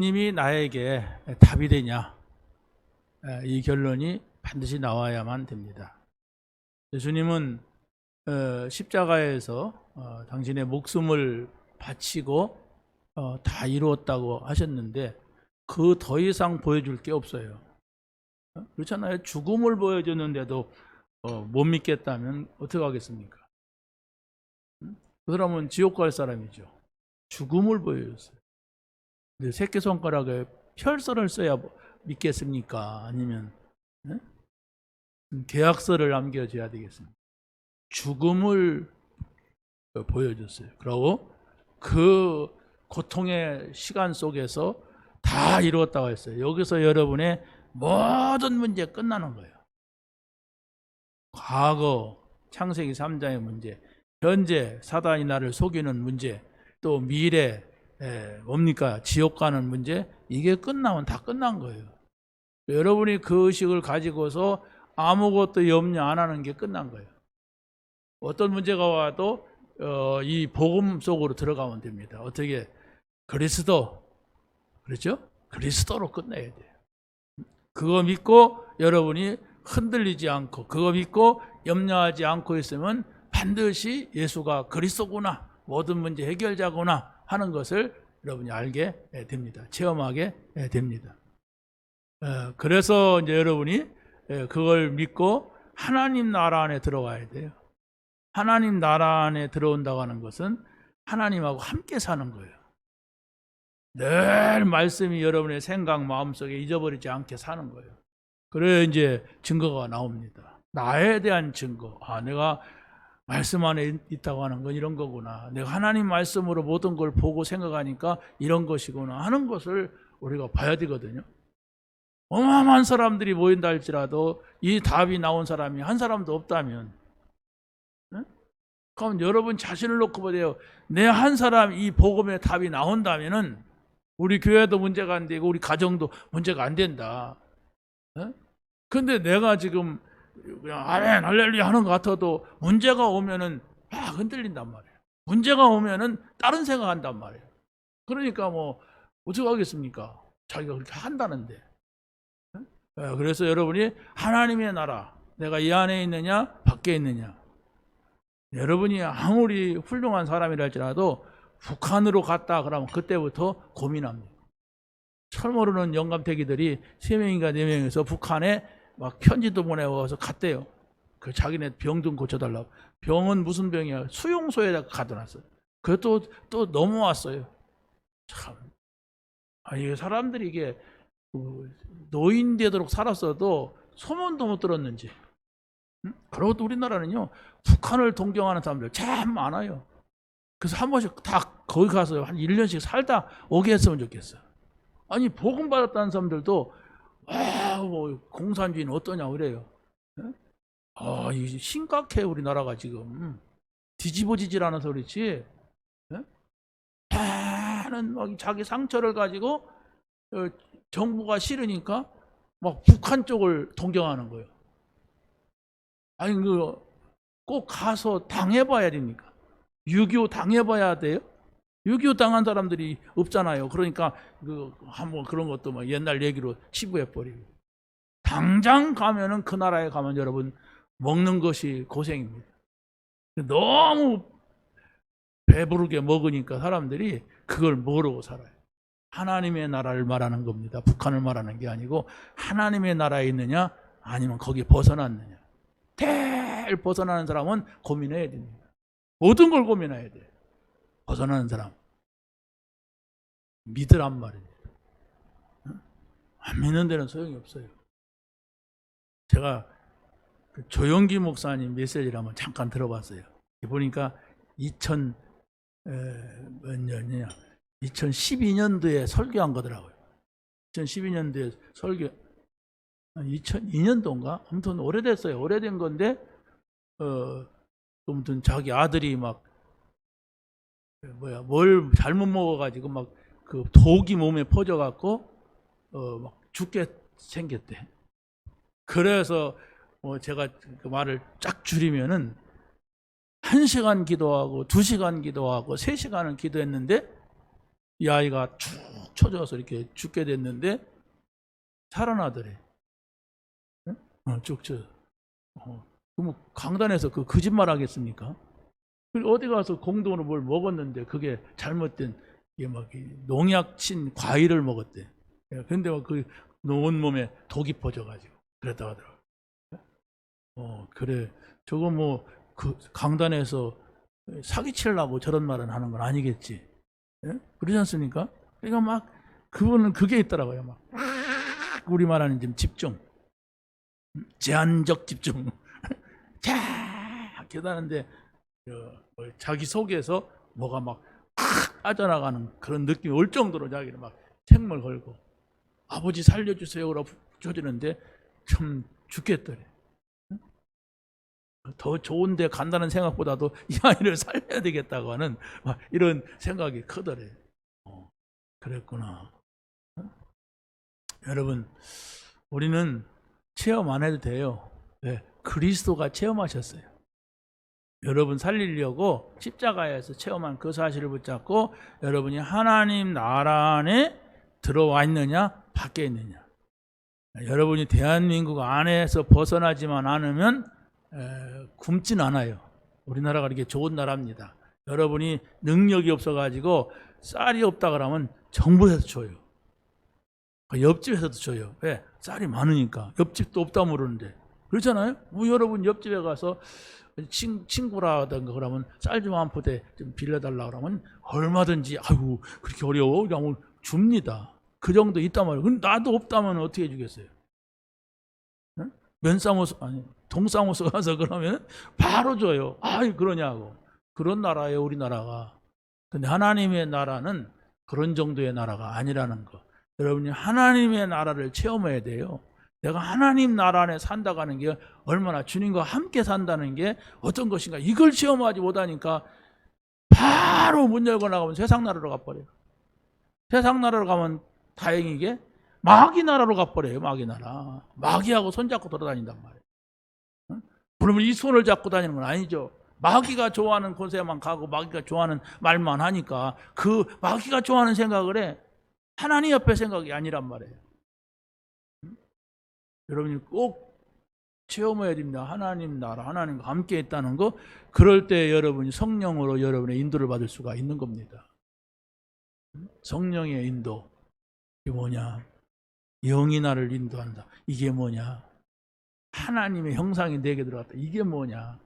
님이 나에게 답이 되냐? 이 결론이 반드시 나와야만 됩니다. 예수님은 십자가에서 당신의 목숨을 바치고 다 이루었다고 하셨는데 그 더 이상 보여줄 게 없어요. 그렇잖아요. 죽음을 보여줬는데도 못 믿겠다면 어떻게 하겠습니까? 그 사람은 지옥 갈 사람이죠. 죽음을 보여줬어요. 근데 새끼손가락에 혈서를 써야 믿겠습니까? 아니면 계약서를 남겨줘야 되겠습니까? 죽음을 보여줬어요. 그리고 그 고통의 시간 속에서 다 이루었다고 했어요. 여기서 여러분의 모든 문제 끝나는 거예요. 과거 창세기 3장의 문제, 현재 사단이 나를 속이는 문제, 또 미래 뭡니까? 지옥 가는 문제, 이게 끝나면 다 끝난 거예요. 여러분이 그 의식을 가지고서 아무것도 염려 안 하는 게 끝난 거예요. 어떤 문제가 와도 이 복음 속으로 들어가면 됩니다. 어떻게? 그리스도, 그렇죠? 그리스도로 끝내야 돼요. 그거 믿고 여러분이 흔들리지 않고, 그거 믿고 염려하지 않고 있으면 반드시 예수가 그리스도구나, 모든 문제 해결자구나 하는 것을 여러분이 알게 됩니다. 체험하게 됩니다. 그래서 이제 여러분이 그걸 믿고 하나님 나라 안에 들어가야 돼요. 하나님 나라 안에 들어온다고 하는 것은 하나님하고 함께 사는 거예요. 늘 말씀이 여러분의 생각, 마음속에 잊어버리지 않게 사는 거예요. 그래야 이제 증거가 나옵니다. 나에 대한 증거. 내가 말씀 안에 있다고 하는 건 이런 거구나. 내가 하나님 말씀으로 모든 걸 보고 생각하니까 이런 것이구나 하는 것을 우리가 봐야 되거든요. 어마어마한 사람들이 모인다 할지라도 이 답이 나온 사람이 한 사람도 없다면, 그럼 여러분 자신을 놓고 보세요. 내 한 사람 이 복음의 답이 나온다면은 우리 교회도 문제가 안 되고 우리 가정도 문제가 안 된다. 근데 내가 지금 그냥 아멘 할렐루야 하는 것 같아도 문제가 오면은 막 흔들린단 말이에요. 문제가 오면은 다른 생각한단 말이에요. 그러니까 뭐 어떻게 하겠습니까? 자기가 그렇게 한다는데. 그래서 여러분이 하나님의 나라, 내가 이 안에 있느냐 밖에 있느냐, 여러분이 아무리 훌륭한 사람이라 할지라도 북한으로 갔다 그러면 그때부터 고민합니다. 철 모르는 영감태기들이 3명인가 4명에서 북한에 막 편지도 보내와서 갔대요. 그 자기네 병 좀 고쳐달라고. 병은 무슨 병이야? 수용소에다가 가둬놨어요. 그것도 또 넘어왔어요. 참. 이 사람들이 이게 노인 되도록 살았어도 소문도 못 들었는지. 그리고 또 우리나라는요, 북한을 동경하는 사람들 참 많아요. 그래서 한 번씩 다 거기 가서 한 1년씩 살다 오게 했으면 좋겠어. 아니, 복음 받았다는 사람들도, 뭐, 공산주의는 어떠냐, 그래요. 이 심각해, 우리나라가 지금. 뒤집어지질 않아서 그렇지. 많은 막 자기 상처를 가지고 정부가 싫으니까 막 북한 쪽을 동경하는 거예요. 아니, 꼭 가서 당해봐야 됩니까? 6.25 당해봐야 돼요? 6.25 당한 사람들이 없잖아요. 그러니까 한번 그런 것도 막 옛날 얘기로 치부해버리고. 당장 가면은 그 나라에 가면 여러분 먹는 것이 고생입니다. 너무 배부르게 먹으니까 사람들이 그걸 모르고 살아요. 하나님의 나라를 말하는 겁니다. 북한을 말하는 게 아니고 하나님의 나라에 있느냐 아니면 거기 벗어났느냐. 제일 벗어나는 사람은 고민해야 됩니다. 모든 걸 고민해야 돼요. 벗어나는 사람 믿으란 말입니다. 안 믿는 데는 소용이 없어요. 제가 조영기 목사님 메시지를 한번 잠깐 들어봤어요. 보니까 2012년도에 설교한 거더라고요. 2012년도에 설교, 2002년도인가? 아무튼 오래됐어요. 오래된 건데, 아무튼 자기 아들이 뭘 잘못 먹어가지고 그 독이 몸에 퍼져갖고, 막 죽게 생겼대. 그래서 제가 그 말을 쫙 줄이면은 1시간 기도하고 2시간 기도하고 3시간을 기도했는데 이 아이가 축 처져서 이렇게 죽게 됐는데 살아나더래. 쭉 쳐. 그럼 강단에서 그 거짓말 하겠습니까? 어디 가서 공동으로 뭘 먹었는데 그게 잘못된 이게 막 농약 친 과일을 먹었대. 근데 그 온몸에 독이 퍼져가지고 그랬다 하더라고. 그래. 저거 뭐 그 강단에서 사기치려고 저런 말은 하는 건 아니겠지. 예? 그러지 않습니까? 그러니까 막 그분은 그게 있더라고요. 막 우리 말하는 지금 집중, 제한적 집중. 자, 계단인데 자기 속에서 뭐가 막 빠져나가는 그런 느낌이 올 정도로 자기는 막 책을 걸고 아버지 살려주세요 라고 조지는데 참 죽겠더래. 더 좋은 데 간다는 생각보다도 이 아이를 살려야 되겠다고 하는 이런 생각이 크더래. 그랬구나. 여러분, 우리는 체험 안 해도 돼요. 왜? 그리스도가 체험하셨어요. 여러분 살리려고 십자가에서 체험한 그 사실을 붙잡고 여러분이 하나님 나라 안에 들어와 있느냐 밖에 있느냐. 여러분이 대한민국 안에서 벗어나지만 않으면 굶진 않아요. 우리나라가 이렇게 좋은 나라입니다. 여러분이 능력이 없어가지고 쌀이 없다 그러면 정부에서 줘요. 옆집에서도 줘요. 왜? 쌀이 많으니까. 옆집도 없다 모르는데. 그렇잖아요? 뭐 여러분 옆집에 가서 친구라든가 그러면 쌀 좀 한 포대 좀 빌려달라 그러면 얼마든지 아이고 그렇게 어려워? 그러면 줍니다. 그 정도 있단 말이에요. 근데 나도 없다면 어떻게 해주겠어요? 응? 면사무소 아니 동사무소 가서 그러면 바로 줘요. 아이 그러냐고. 그런 나라예요 우리나라가. 근데 하나님의 나라는 그런 정도의 나라가 아니라는 거. 여러분이 하나님의 나라를 체험해야 돼요. 내가 하나님 나라 안에 산다고 하는 게 얼마나 주님과 함께 산다는 게 어떤 것인가 이걸 체험하지 못하니까 바로 문 열고 나가면 세상 나라로 가버려요. 세상 나라로 가면 다행이게 마귀 나라로 가버려요. 마귀 나라. 마귀하고 손잡고 돌아다닌단 말이에요. 그러면 이 손을 잡고 다니는 건 아니죠. 마귀가 좋아하는 곳에만 가고 마귀가 좋아하는 말만 하니까 그 마귀가 좋아하는 생각을 해. 하나님 옆에 생각이 아니란 말이에요. 여러분이 꼭 체험해야 됩니다. 하나님 나라, 하나님과 함께 있다는 거. 그럴 때 여러분이 성령으로 여러분의 인도를 받을 수가 있는 겁니다. 성령의 인도. 이게 뭐냐? 영이 나를 인도한다. 이게 뭐냐? 하나님의 형상이 내게 들어갔다. 이게 뭐냐?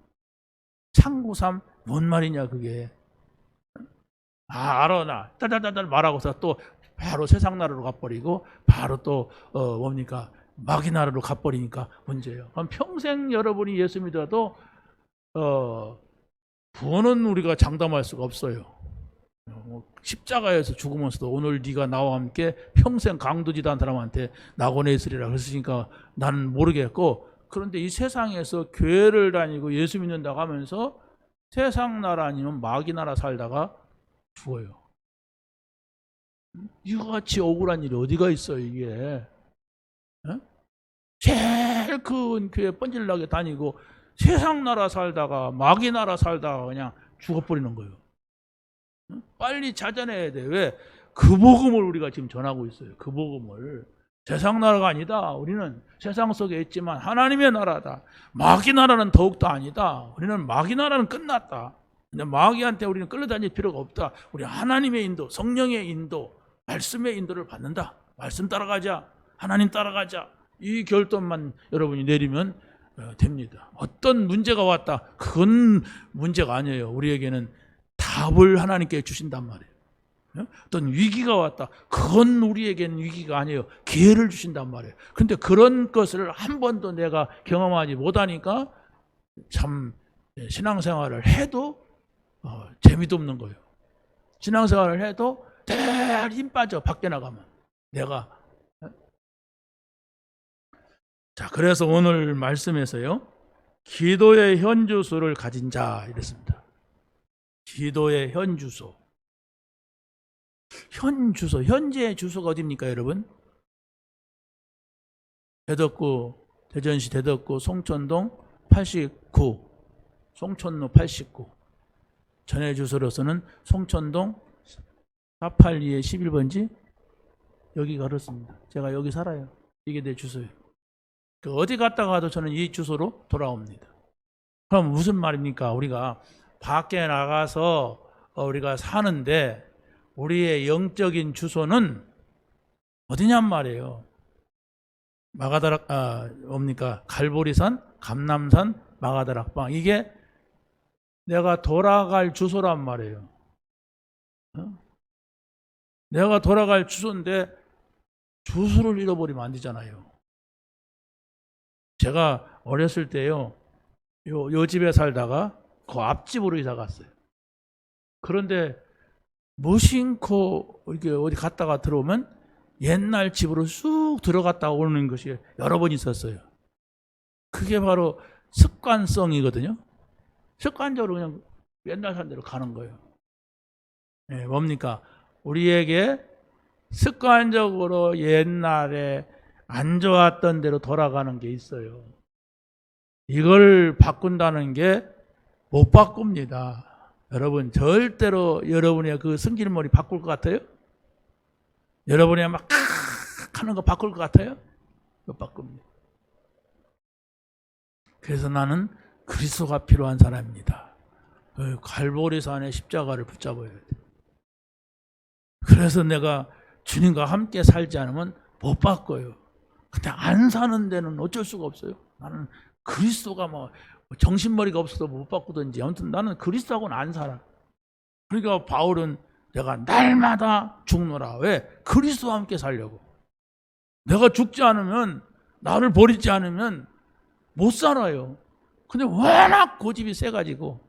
창구삼 뭔 말이냐 그게. 알아 나. 딸딸딸딸 말하고서 또 바로 세상 나라로 가버리고 바로 또 뭡니까? 마귀 나라로 가버리니까 문제예요. 그럼 평생 여러분이 예수 믿어도 구원은 우리가 장담할 수가 없어요. 십자가에서 죽으면서도 오늘 네가 나와 함께 평생 강도짓한 사람한테 낙원에 있으리라 그랬으니까 나는 모르겠고, 그런데 이 세상에서 교회를 다니고 예수 믿는다고 하면서 세상 나라 아니면 마귀 나라 살다가 죽어요. 이거 같이 억울한 일이 어디가 있어요 이게. 제일 큰 교회 뻔질나게 다니고 세상 나라 살다가 마귀 나라 살다가 그냥 죽어버리는 거예요. 빨리 찾아내야 돼. 왜? 그 복음을 우리가 지금 전하고 있어요. 그 복음을. 세상 나라가 아니다. 우리는 세상 속에 있지만 하나님의 나라다. 마귀 나라는 더욱더 아니다. 우리는 마귀 나라는 끝났다. 근데 마귀한테 우리는 끌려다닐 필요가 없다. 우리 하나님의 인도, 성령의 인도, 말씀의 인도를 받는다. 말씀 따라가자. 하나님 따라가자. 이 결단만 여러분이 내리면 됩니다. 어떤 문제가 왔다. 그건 문제가 아니에요. 우리에게는 답을 하나님께 주신단 말이에요. 어떤 위기가 왔다. 그건 우리에게는 위기가 아니에요. 기회를 주신단 말이에요. 그런데 그런 것을 한 번도 내가 경험하지 못하니까 참 신앙생활을 해도 재미도 없는 거예요. 신앙생활을 해도 대 힘 빠져 밖에 나가면 내가. 자, 그래서 오늘 말씀에서요, 기도의 현주소를 가진 자 이랬습니다. 기도의 현주소. 현주소, 현재의 주소가 어디입니까, 여러분? 대덕구, 대전시 대덕구 송천동 89, 송천로 89. 전의 주소로서는 송천동 482의 11번지 여기가 그렇습니다. 제가 여기 살아요. 이게 내 주소예요. 어디 갔다 가도 저는 이 주소로 돌아옵니다. 그럼 무슨 말입니까? 우리가 밖에 나가서 우리가 사는데 우리의 영적인 주소는 어디냔 말이에요. 마가다락 뭡니까? 갈보리산, 감남산, 마가다락방. 이게 내가 돌아갈 주소란 말이에요. 내가 돌아갈 주소인데 주소를 잃어버리면 안 되잖아요. 제가 어렸을 때요, 요 집에 살다가 그 앞집으로 이사 갔어요. 그런데 무심코 이렇게 어디 갔다가 들어오면 옛날 집으로 쑥 들어갔다 오는 것이 여러 번 있었어요. 그게 바로 습관성이거든요. 습관적으로 그냥 옛날 산 대로 가는 거예요. 네, 뭡니까? 우리에게 습관적으로 옛날에 안 좋았던 대로 돌아가는 게 있어요. 이걸 바꾼다는 게 못 바꿉니다. 여러분, 절대로 여러분의 그 승질머리 바꿀 것 같아요? 여러분이 막 하는 거 바꿀 것 같아요? 못 바꿉니다. 그래서 나는 그리스도가 필요한 사람입니다. 갈보리산의 십자가를 붙잡아야 돼. 그래서 내가 주님과 함께 살지 않으면 못 바꿔요. 근데 안 사는 데는 어쩔 수가 없어요. 나는 그리스도가 뭐 정신머리가 없어도 못 바꾸든지 아무튼 나는 그리스도하고는 안 살아. 그러니까 바울은 내가 날마다 죽노라. 왜? 그리스도와 함께 살려고. 내가 죽지 않으면, 나를 버리지 않으면 못 살아요. 근데 워낙 고집이 세가지고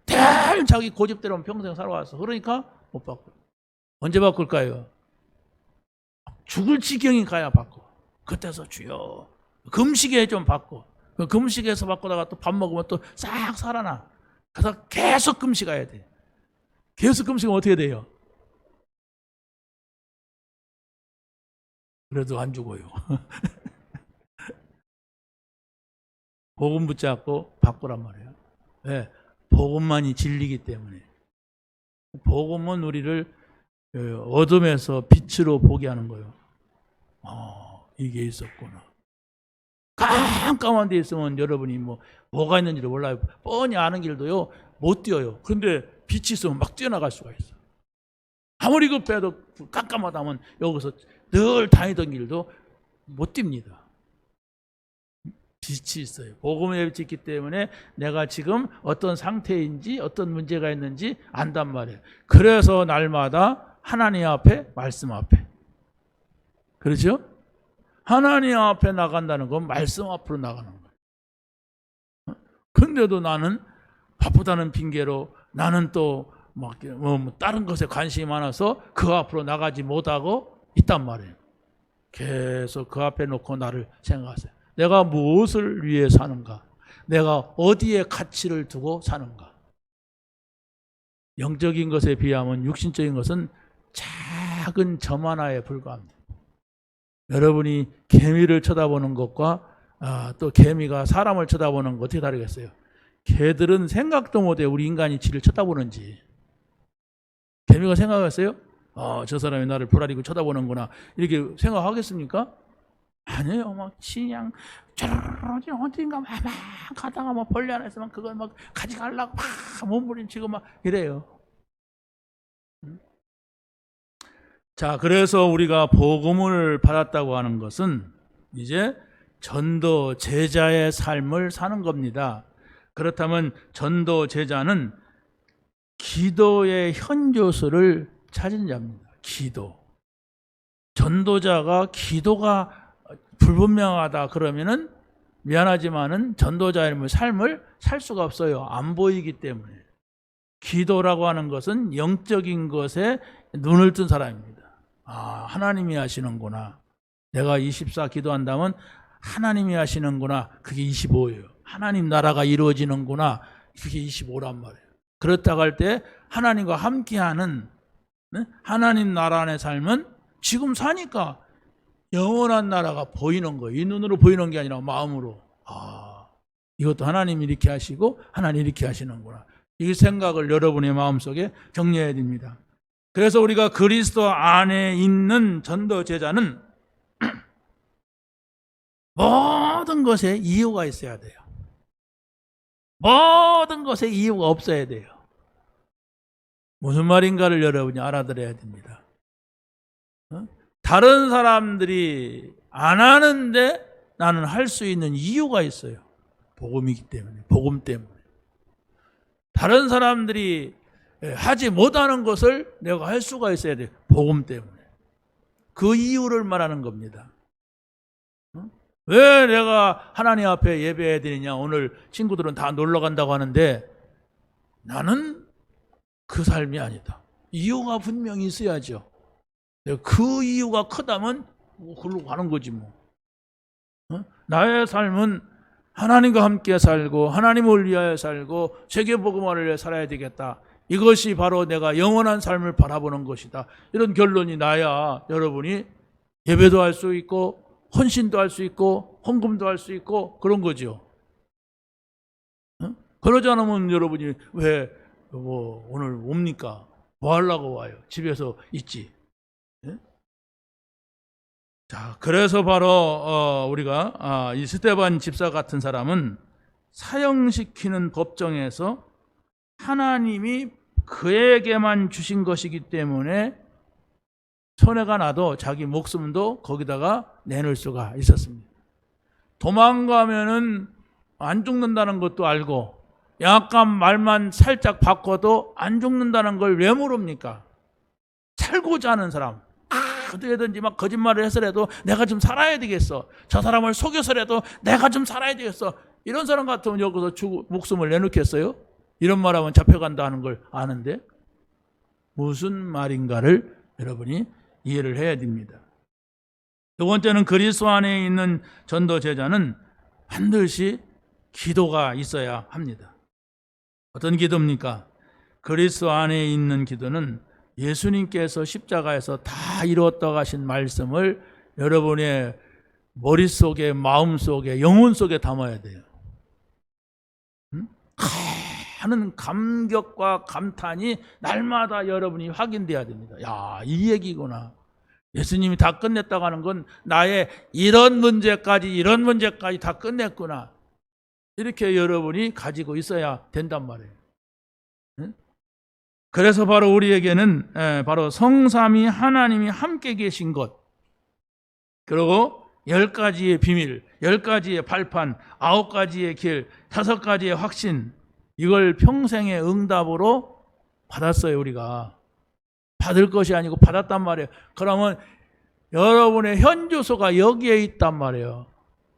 늘 자기 고집대로 평생 살아왔어. 그러니까 못 바꿔. 언제 바꿀까요? 죽을 지경이 가야 바꿔. 그때서 주여 금식에 좀 바꿔. 금식에서 바꾸다가 또 밥 먹으면 또 싹 살아나. 그래서 계속 금식해야 돼. 계속 금식하면 어떻게 돼요? 그래도 안 죽어요. 복음 붙잡고 바꾸란 말이에요. 네, 복음만이 진리이기 때문에. 복음은 우리를 어둠에서 빛으로 보게 하는 거예요. 이게 있었구나. 깜깜한 데 있으면 여러분이 뭐가 있는지를 몰라요. 뻔히 아는 길도요 못 뛰어요. 그런데 빛이 있으면 막 뛰어나갈 수가 있어. 아무리 급해도 깜깜하다면 여기서 늘 다니던 길도 못 뜁니다. 빛이 있어요. 복음의 빛이 있기 때문에 내가 지금 어떤 상태인지 어떤 문제가 있는지 안단 말이에요. 그래서 날마다 하나님 앞에, 말씀 앞에. 그렇죠? 하나님 앞에 나간다는 건 말씀 앞으로 나가는 거예요. 근데도 나는 바쁘다는 핑계로 나는 또 다른 것에 관심이 많아서 그 앞으로 나가지 못하고 있단 말이에요. 계속 그 앞에 놓고 나를 생각하세요. 내가 무엇을 위해 사는가? 내가 어디에 가치를 두고 사는가? 영적인 것에 비하면 육신적인 것은 작은 점 하나에 불과합니다. 여러분이 개미를 쳐다보는 것과 또 개미가 사람을 쳐다보는 것 어떻게 다르겠어요? 개들은 생각도 못해 우리 인간이 지를 쳐다보는지. 개미가 생각했어요? 저 사람이 나를 불아리고 쳐다보는구나 이렇게 생각하겠습니까? 아니에요. 막 그냥 어딘가 막 가다가 막 벌레 하나 있으면 그걸 막 가져가려고 막 몸부림치고 막 이래요. 자, 그래서 우리가 복음을 받았다고 하는 것은 이제 전도 제자의 삶을 사는 겁니다. 그렇다면 전도 제자는 기도의 현교소를 찾은 자입니다. 기도. 전도자가 기도가 불분명하다 그러면은 미안하지만은 전도자의 삶을 살 수가 없어요. 안 보이기 때문에. 기도라고 하는 것은 영적인 것에 눈을 뜬 사람입니다. 하나님이 하시는구나. 내가 24 기도한다면 하나님이 하시는구나. 그게 25예요. 하나님 나라가 이루어지는구나. 그게 25란 말이에요. 그렇다고 할 때 하나님과 함께하는 하나님 나라 안의 삶은 지금 사니까 영원한 나라가 보이는 거예요. 이 눈으로 보이는 게 아니라 마음으로. 이것도 하나님이 이렇게 하시고 하나님이 이렇게 하시는구나. 이 생각을 여러분의 마음속에 정리해야 됩니다. 그래서 우리가 그리스도 안에 있는 전도 제자는 모든 것에 이유가 있어야 돼요. 모든 것에 이유가 없어야 돼요. 무슨 말인가를 여러분이 알아들어야 됩니다. 다른 사람들이 안 하는데 나는 할 수 있는 이유가 있어요. 복음이기 때문에, 복음 때문에. 다른 사람들이 하지 못하는 것을 내가 할 수가 있어야 돼요. 복음 때문에. 그 이유를 말하는 겁니다. 왜 내가 하나님 앞에 예배해야 되느냐. 오늘 친구들은 다 놀러 간다고 하는데 나는 그 삶이 아니다. 이유가 분명히 있어야죠. 그 이유가 크다면 그걸로 가는 거지 뭐. 나의 삶은 하나님과 함께 살고 하나님을 위하여 살고 세계복음화를 위해 살아야 되겠다. 이것이 바로 내가 영원한 삶을 바라보는 것이다. 이런 결론이 나야 여러분이 예배도 할 수 있고 헌신도 할 수 있고 헌금도 할 수 있고 그런 거죠. 그러지 않으면 여러분이 왜 오늘 옵니까? 뭐 하려고 와요? 집에서 있지. 자, 그래서 바로 우리가 이 스데반 집사 같은 사람은 사형시키는 법정에서 하나님이 그에게만 주신 것이기 때문에 손해가 나도 자기 목숨도 거기다가 내놓을 수가 있었습니다. 도망가면은 안 죽는다는 것도 알고 약간 말만 살짝 바꿔도 안 죽는다는 걸 왜 모릅니까? 살고자 하는 사람. 어떻게든지 막 거짓말을 해서라도 내가 좀 살아야 되겠어. 저 사람을 속여서라도 내가 좀 살아야 되겠어. 이런 사람 같으면 여기서 목숨을 내놓겠어요? 이런 말하면 잡혀간다 하는 걸 아는데 무슨 말인가를 여러분이 이해를 해야 됩니다. 두 번째는 그리스도 안에 있는 전도 제자는 반드시 기도가 있어야 합니다. 어떤 기도입니까? 그리스도 안에 있는 기도는 예수님께서 십자가에서 다 이루었다고 하신 말씀을 여러분의 머릿속에, 마음속에, 영혼 속에 담아야 돼요. 하는 감격과 감탄이 날마다 여러분이 확인돼야 됩니다. 야, 이 얘기구나. 예수님이 다 끝냈다고 하는 건 나의 이런 문제까지 다 끝냈구나. 이렇게 여러분이 가지고 있어야 된단 말이에요. 그래서 바로 우리에게는 바로 성삼위 하나님이 함께 계신 것, 그리고 10가지의 비밀, 10가지의 발판, 9가지의 길, 5가지의 확신, 이걸 평생의 응답으로 받았어요. 우리가 받을 것이 아니고 받았단 말이에요. 그러면 여러분의 현주소가 여기에 있단 말이에요.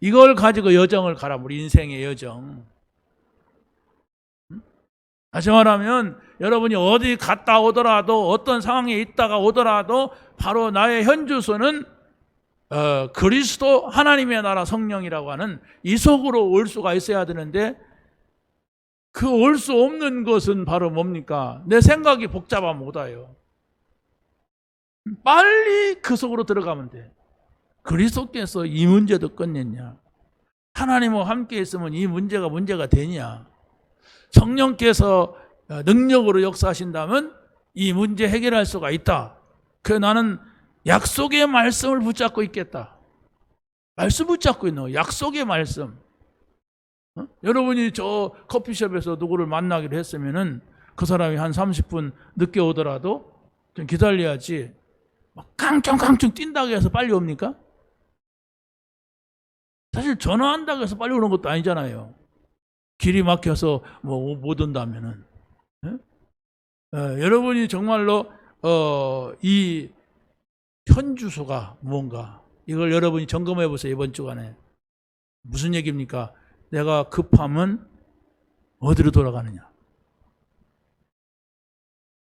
이걸 가지고 여정을 가라. 우리 인생의 여정. 다시 말하면 여러분이 어디 갔다 오더라도 어떤 상황에 있다가 오더라도 바로 나의 현주소는 그리스도 하나님의 나라 성령이라고 하는 이 속으로 올 수가 있어야 되는데 그 올 수 없는 것은 바로 뭡니까? 내 생각이 복잡하면 못 와요. 빨리 그 속으로 들어가면 돼. 그리스도께서 이 문제도 끝냈냐? 하나님과 함께 있으면 이 문제가 되냐? 성령께서 능력으로 역사하신다면 이 문제 해결할 수가 있다. 그래서 나는 약속의 말씀을 붙잡고 있겠다. 말씀 붙잡고 있는 거예요. 약속의 말씀. 여러분이 저 커피숍에서 누구를 만나기로 했으면은 그 사람이 한 30분 늦게 오더라도 좀 기다려야지. 막 깡충깡충 뛴다고 해서 빨리 옵니까? 사실 전화한다고 해서 빨리 오는 것도 아니잖아요. 길이 막혀서 못 온다면은. 여러분이 정말로 이 현주소가 무언가 이걸 여러분이 점검해 보세요. 이번 주간에 무슨 얘기입니까? 내가 급하면 어디로 돌아가느냐?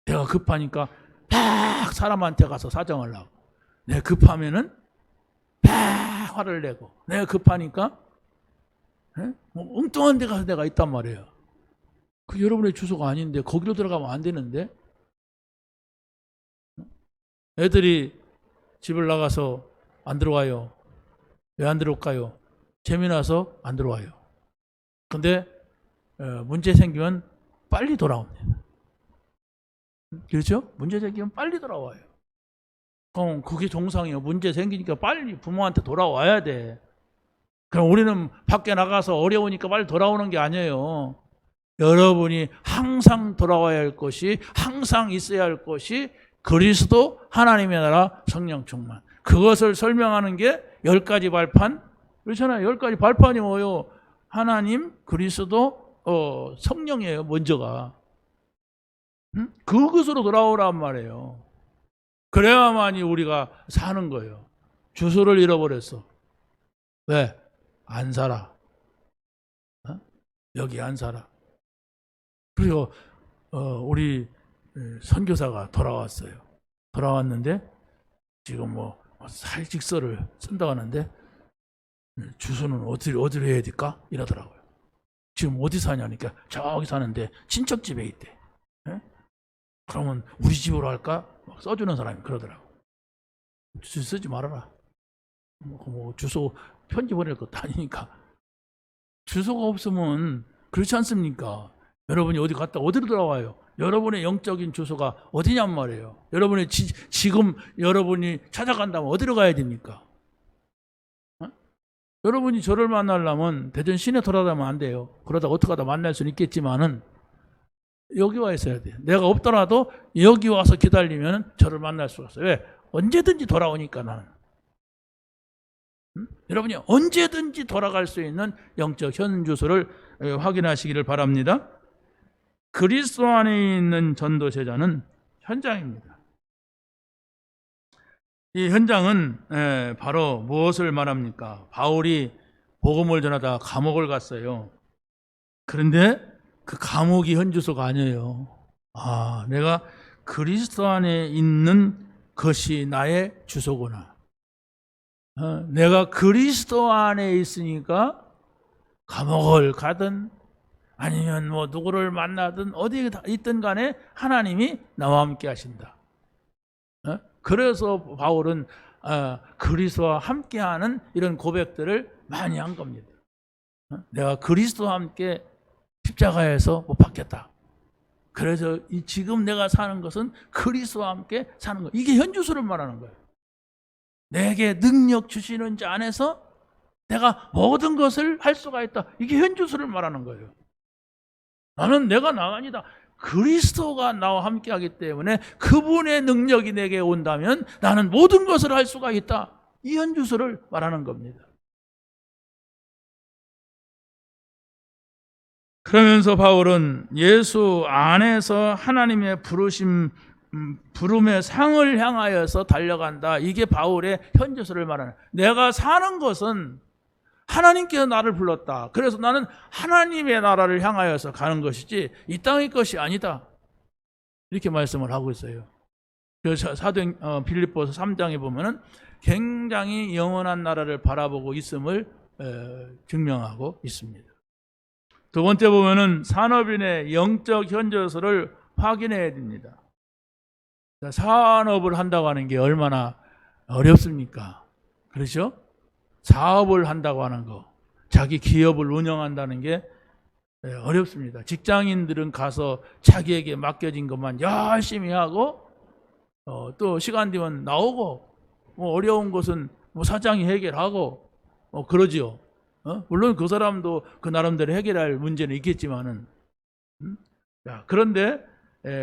내가 급하니까 팍 사람한테 가서 사정을 하고, 내가 급하면은 팍 화를 내고, 내가 급하니까 엉뚱한 데 가서 내가 있단 말이에요. 그 여러분의 주소가 아닌데 거기로 들어가면 안 되는데. 애들이 집을 나가서 안 들어와요. 왜 안 들어올까요? 재미나서 안 들어와요. 근데 문제 생기면 빨리 돌아옵니다. 그렇죠? 문제 생기면 빨리 돌아와요. 그게 정상이에요. 문제 생기니까 빨리 부모한테 돌아와야 돼. 그럼 우리는 밖에 나가서 어려우니까 빨리 돌아오는 게 아니에요. 여러분이 항상 돌아와야 할 것이, 항상 있어야 할 것이 그리스도, 하나님의 나라, 성령 충만. 그것을 설명하는 게 10가지 발판. 그렇잖아요. 10가지 발판이 뭐예요? 하나님, 그리스도, 성령이에요. 먼저가. 그것으로 돌아오란 말이에요. 그래야만이 우리가 사는 거예요. 주소를 잃어버렸어. 왜? 안 살아. 여기 안 살아. 그리고 우리 선교사가 돌아왔어요. 돌아왔는데 지금 뭐 살직서를 쓴다고 하는데 주소는 어디로 해야 될까? 이러더라고요. 지금 어디 사냐니까 저기 사는데 친척 집에 있대. 그러면 우리 집으로 할까? 막 써주는 사람이 그러더라고. 주소 쓰지 말아라. 뭐 주소 편지 보낼 것도 아니니까. 주소가 없으면 그렇지 않습니까? 여러분이 어디 갔다 어디로 돌아와요? 여러분의 영적인 주소가 어디냔 말이에요. 여러분의 지금 여러분이 찾아간다면 어디로 가야 됩니까? 여러분이 저를 만나려면 대전 시내 돌아다니면 안 돼요. 그러다가 어떻게 하다 만날 수는 있겠지만은 여기 와 있어야 돼요. 내가 없더라도 여기 와서 기다리면 저를 만날 수가 있어요. 왜? 언제든지 돌아오니까 나는. 여러분이 언제든지 돌아갈 수 있는 영적 현주소를 확인하시기를 바랍니다. 그리스도 안에 있는 전도 제자는 현장입니다. 이 현장은 바로 무엇을 말합니까? 바울이 복음을 전하다 감옥을 갔어요. 그런데 그 감옥이 현주소가 아니에요. 내가 그리스도 안에 있는 것이 나의 주소구나. 내가 그리스도 안에 있으니까 감옥을 가든 아니면 뭐 누구를 만나든 어디에 있든 간에 하나님이 나와 함께 하신다. 그래서 바울은 그리스도와 함께하는 이런 고백들을 많이 한 겁니다. 내가 그리스도와 함께 십자가에서 못 박혔다. 그래서 지금 내가 사는 것은 그리스도와 함께 사는 것. 이게 현주소를 말하는 거예요. 내게 능력 주시는 자 안에서 내가 모든 것을 할 수가 있다. 이게 현주소를 말하는 거예요. 나는 내가 나가 아니다. 그리스도가 나와 함께 하기 때문에 그분의 능력이 내게 온다면 나는 모든 것을 할 수가 있다. 이 현주소를 말하는 겁니다. 그러면서 바울은 예수 안에서 하나님의 부름의 상을 향하여서 달려간다. 이게 바울의 현주소를 말하는. 내가 사는 것은 하나님께서 나를 불렀다. 그래서 나는 하나님의 나라를 향하여서 가는 것이지 이 땅의 것이 아니다. 이렇게 말씀을 하고 있어요. 그래서 사도 빌립보서 3장에 보면은 굉장히 영원한 나라를 바라보고 있음을 증명하고 있습니다. 두 번째 보면은 산업인의 영적 현저서를 확인해야 됩니다. 산업을 한다고 하는 게 얼마나 어렵습니까? 그렇죠? 사업을 한다고 하는 거, 자기 기업을 운영한다는 게 어렵습니다. 직장인들은 가서 자기에게 맡겨진 것만 열심히 하고 또 시간 되면 나오고 뭐 어려운 것은 뭐 사장이 해결하고 그러지요. 물론 그 사람도 그 나름대로 해결할 문제는 있겠지만은 그런데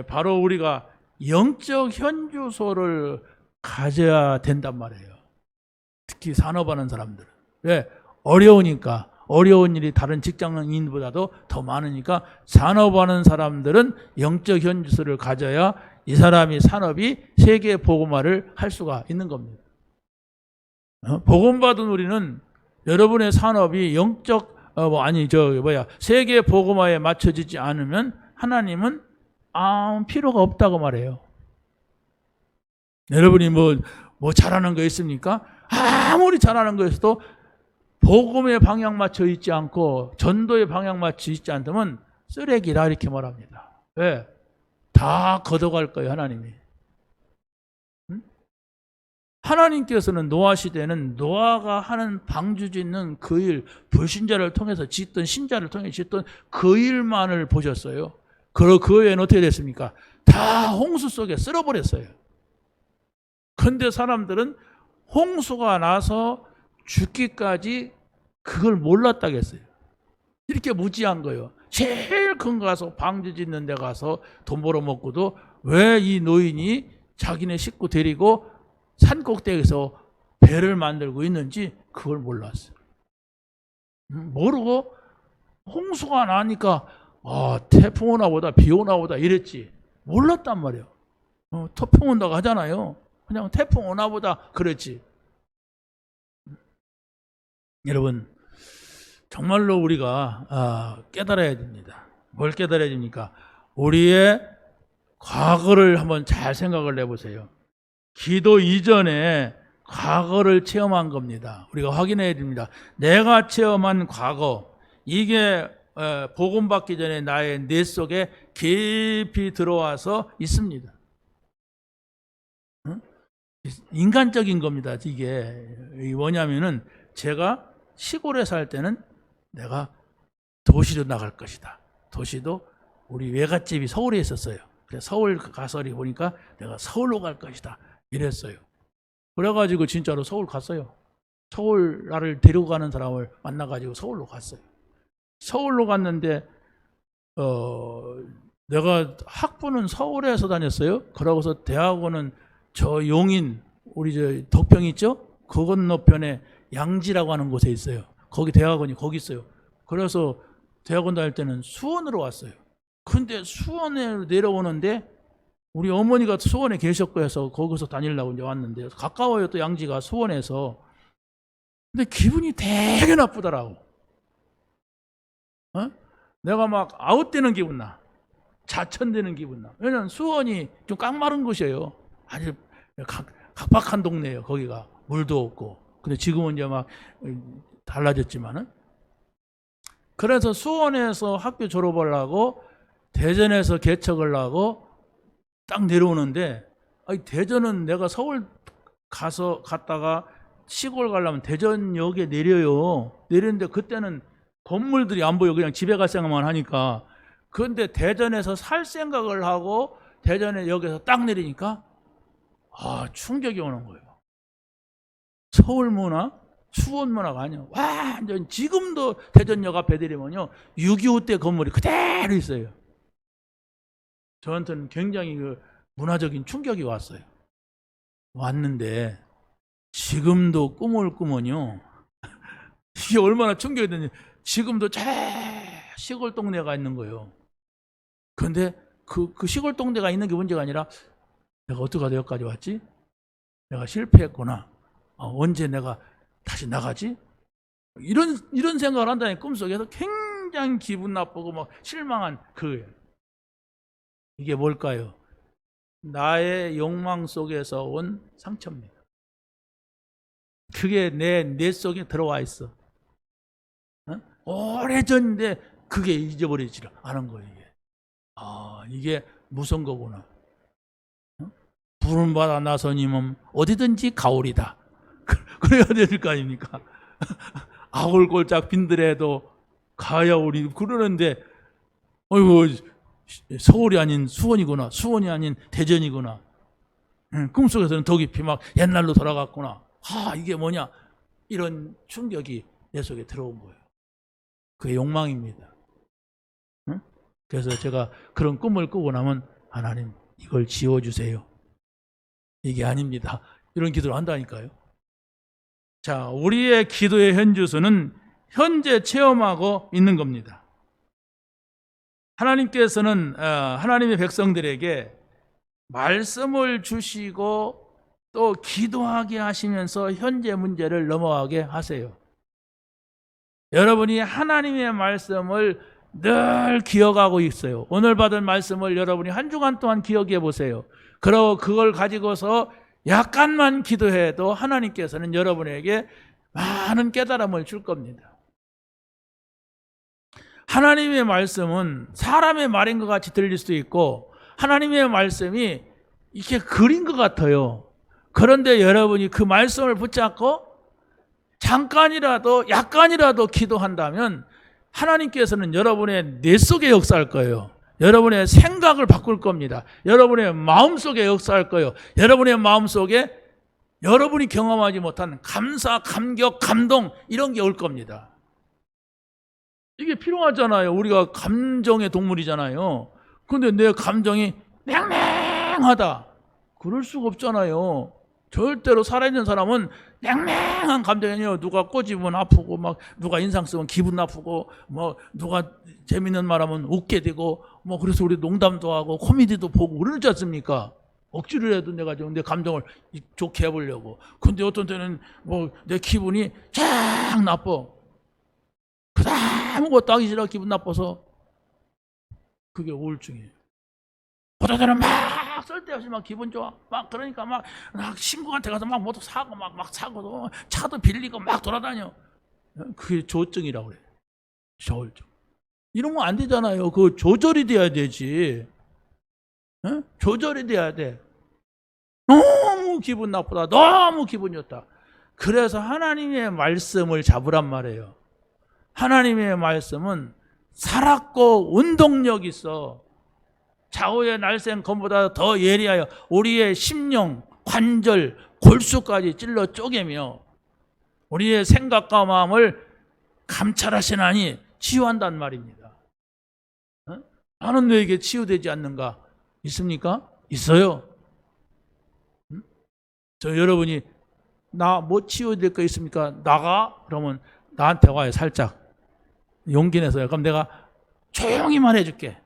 바로 우리가 영적 현주소를 가져야 된단 말이에요. 특히 산업하는 사람들은. 왜? 어려우니까. 어려운 일이 다른 직장인보다도 더 많으니까 산업하는 사람들은 영적 현주소를 가져야 이 사람이 산업이 세계 복음화를 할 수가 있는 겁니다. 복음받은 우리는 여러분의 산업이 영적 세계 복음화에 맞춰지지 않으면 하나님은 아무 필요가 없다고 말해요. 여러분이 뭐 잘하는 거 있습니까? 아무리 잘하는 거였어도 복음의 방향 맞춰 있지 않고 전도의 방향 맞춰 있지 않다면 쓰레기라 이렇게 말합니다. 왜? 다 걷어갈 거예요, 하나님이. 하나님께서는 노아 시대는 노아가 하는 방주 짓는 그 일, 불신자를 통해서 짓던 신자를 통해 짓던 그 일만을 보셨어요. 그 외에는 어떻게 됐습니까? 다 홍수 속에 쓸어버렸어요. 근데 사람들은 홍수가 나서 죽기까지 그걸 몰랐다겠어요. 이렇게 무지한 거예요. 제일 큰 거 가서 방주 짓는 데 가서 돈 벌어먹고도 왜 이 노인이 자기네 식구 데리고 산 꼭대기에서 배를 만들고 있는지 그걸 몰랐어요. 모르고 홍수가 나니까 태풍 오나 보다, 비 오나 보다 이랬지. 몰랐단 말이에요. 태풍 온다고 하잖아요. 그냥 태풍 오나 보다 그랬지. 여러분, 정말로 우리가 깨달아야 됩니다. 뭘 깨달아야 됩니까? 우리의 과거를 한번 잘 생각을 해보세요. 기도 이전에 과거를 체험한 겁니다. 우리가 확인해야 됩니다. 내가 체험한 과거, 이게 복음 받기 전에 나의 뇌 속에 깊이 들어와서 있습니다. 인간적인 겁니다. 이게 뭐냐면은 제가 시골에 살 때는 내가 도시로 나갈 것이다. 도시도 우리 외갓집이 서울에 있었어요. 그래서 서울 가서 보니까 내가 서울로 갈 것이다. 이랬어요. 그래가지고 진짜로 서울 갔어요. 서울 나를 데리고 가는 사람을 만나가지고 서울로 갔어요. 서울로 갔는데 내가 학부는 서울에서 다녔어요. 그러고서 대학원은 저 용인 우리 저 덕평 있죠? 그 건너편에 양지라고 하는 곳에 있어요. 거기 대학원이 거기 있어요. 그래서 대학원 다닐 때는 수원으로 왔어요. 근데 수원에 내려오는데 우리 어머니가 수원에 계셨고 해서 거기서 다니려고 이제 왔는데 가까워요. 또 양지가 수원에서. 근데 기분이 되게 나쁘더라고. 내가 막 아웃되는 기분 나. 자천되는 기분 나. 왜냐면 수원이 좀 깡마른 곳이에요. 아주 각박한 동네예요. 거기가 물도 없고. 근데 지금은 이제 막 달라졌지만은. 그래서 수원에서 학교 졸업을 하고 대전에서 개척을 하고 딱 내려오는데, 대전은 내가 서울 갔다가 시골 가려면 대전역에 내려요. 내리는데 그때는 건물들이 안 보여. 그냥 집에 갈 생각만 하니까. 그런데 대전에서 살 생각을 하고 대전에 역에서 딱 내리니까 충격이 오는 거예요. 서울 문화, 수원 문화가 아니에요. 완전 지금도 대전역 앞에 내리면요 6.25 때 건물이 그대로 있어요. 저한테는 굉장히 그 문화적인 충격이 왔어요. 왔는데 지금도 꿈을 꾸면요 이게 얼마나 충격이 되는지, 지금도 저 시골 동네가 있는 거예요. 그런데 그 시골 동네가 있는 게 문제가 아니라 내가 어떻게 여기까지 왔지? 내가 실패했구나. 언제 내가 다시 나가지? 이런 생각을 한다니 꿈속에서 굉장히 기분 나쁘고 막 실망한 그거예요. 이게 뭘까요? 나의 욕망 속에서 온 상처입니다. 그게 내 속에 들어와 있어. 오래전인데 그게 잊어버리지를 않은 거예요. 이게 무서운 거구나. 부름받아 나서님은 어디든지 가오리다. 그래야 될 거 아닙니까? 아골골짝 빈들에도 가야오리 그러는데 어이구 서울이 아닌 수원이구나. 수원이 아닌 대전이구나. 꿈속에서는 더 깊이 막 옛날로 돌아갔구나. 이게 뭐냐. 이런 충격이 내 속에 들어온 거예요. 그게 욕망입니다. 그래서 제가 그런 꿈을 꾸고 나면 하나님 이걸 지워주세요. 이게 아닙니다. 이런 기도를 한다니까요. 자, 우리의 기도의 현주소는 현재 체험하고 있는 겁니다. 하나님께서는 하나님의 백성들에게 말씀을 주시고 또 기도하게 하시면서 현재 문제를 넘어가게 하세요. 여러분이 하나님의 말씀을 늘 기억하고 있어요. 오늘 받은 말씀을 여러분이 한 주간 동안 기억해 보세요. 그리고 그걸 가지고서 약간만 기도해도 하나님께서는 여러분에게 많은 깨달음을 줄 겁니다. 하나님의 말씀은 사람의 말인 것 같이 들릴 수도 있고 하나님의 말씀이 이렇게 글인 것 같아요. 그런데 여러분이 그 말씀을 붙잡고 잠깐이라도 약간이라도 기도한다면 하나님께서는 여러분의 뇌 속에 역사할 거예요. 여러분의 생각을 바꿀 겁니다. 여러분의 마음속에 역사할 거예요. 여러분의 마음속에 여러분이 경험하지 못한 감사, 감격, 감동 이런 게 올 겁니다. 이게 필요하잖아요. 우리가 감정의 동물이잖아요. 근데 내 감정이 맹맹하다. 그럴 수가 없잖아요. 절대로 살아있는 사람은 맹맹한 감정이 아니에요. 누가 꼬집으면 아프고, 막 누가 인상 쓰면 기분 나쁘고, 뭐 누가 재밌는 말 하면 웃게 되고, 뭐 그래서 우리 농담도 하고 코미디도 보고 그러지 않습니까? 억지로 해도 내가 좀 내 감정을 좋게 해보려고. 근데 어떤 때는 뭐 내 기분이 쫙 나빠. 그다 아무것도 하기 싫어 기분 나빠서. 그게 우울증이에요. 보다 때는 막 쓸데없이 막 기분 좋아. 막 그러니까 막 친구한테 가서 막 뭐도 사고 막 사고 차도 빌리고 막 돌아다녀. 그게 조증이라고 그래요. 조증. 이러면 안 되잖아요. 그거 조절이 돼야 되지. 응? 조절이 돼야 돼. 너무 기분 나쁘다. 너무 기분 좋다. 그래서 하나님의 말씀을 잡으란 말이에요. 하나님의 말씀은 살았고 운동력 있어. 좌우의 날쌘 검보다 더 예리하여 우리의 심령, 관절, 골수까지 찔러 쪼개며 우리의 생각과 마음을 감찰하시나니 치유한단 말입니다. 어? 나는 너에게 치유되지 않는가? 있습니까? 있어요. 응? 저 여러분이 나 뭐 치유될 거 있습니까? 나가? 그러면 나한테 와요. 살짝 용기 내서요. 그럼 내가 조용히만 해줄게.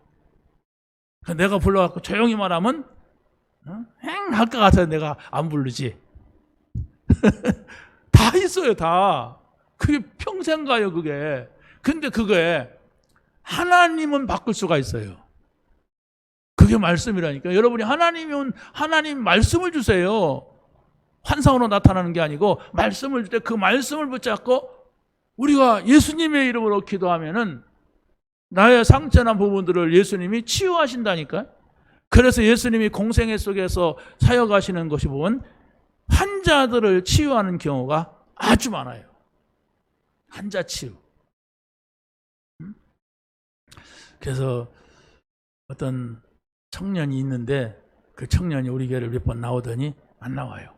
내가 불러갖고 조용히만 하면 행 할 것 같아서 내가 안 부르지. 다 있어요. 다. 그게 평생 가요. 그게. 근데 그게 하나님은 바꿀 수가 있어요. 그게 말씀이라니까. 여러분이 하나님이면 하나님 말씀을 주세요. 환상으로 나타나는 게 아니고 말씀을 줄 때 그 말씀을 붙잡고 우리가 예수님의 이름으로 기도하면은 나의 상처난 부분들을 예수님이 치유하신다니까. 그래서 예수님이 공생애 속에서 사역하시는 것이 보면 환자들을 치유하는 경우가 아주 많아요. 환자 치유. 그래서 어떤 청년이 있는데 그 청년이 우리 교회를 몇 번 나오더니 안 나와요.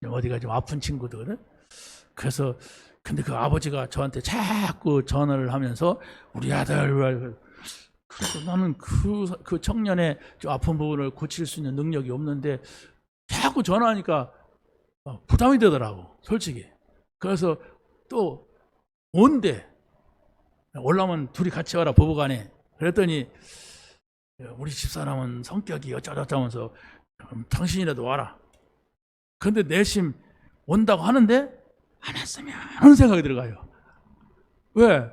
어디가 좀 아픈 친구들은. 그래서 근데 그 아버지가 저한테 자꾸 전화를 하면서 우리 아들, 그래서 나는 그 청년의 좀 아픈 부분을 고칠 수 있는 능력이 없는데 자꾸 전화하니까 부담이 되더라고, 솔직히. 그래서 또 온대. 올라오면 둘이 같이 와라, 부부간에. 그랬더니 우리 집사람은 성격이 어쩌저쩌면서 당신이라도 와라. 근데 내심 온다고 하는데 안 왔으면 하는 생각이 들어가요. 왜?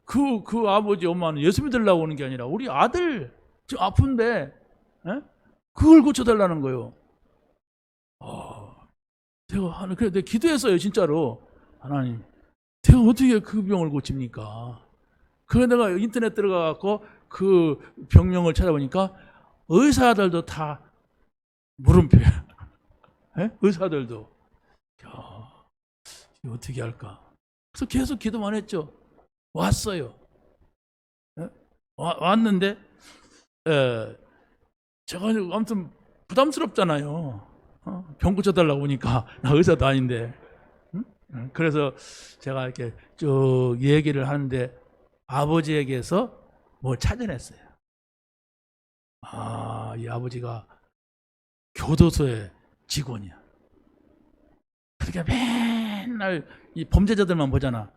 그 아버지 엄마는 예수 믿으려고 오는 게 아니라 우리 아들 지금 아픈데 그걸 고쳐달라는 거예요. 그래서 내가 기도했어요. 진짜로. 하나님, 제가 어떻게 그 병을 고칩니까? 그래서 내가 인터넷 들어가서 그 병명을 찾아보니까 의사들도 다 물음표야. 의사들도. 어떻게 할까? 그래서 계속 기도만 했죠. 왔어요. 왔는데 제가 아무튼 부담스럽잖아요. 병 고쳐달라고 보니까 나 의사도 아닌데. 그래서 제가 이렇게 쭉 얘기를 하는데 아버지에게서 뭘 찾아냈어요. 이 아버지가 교도소의 직원이야. 그러니까 맨날 이 범죄자들만 보잖아.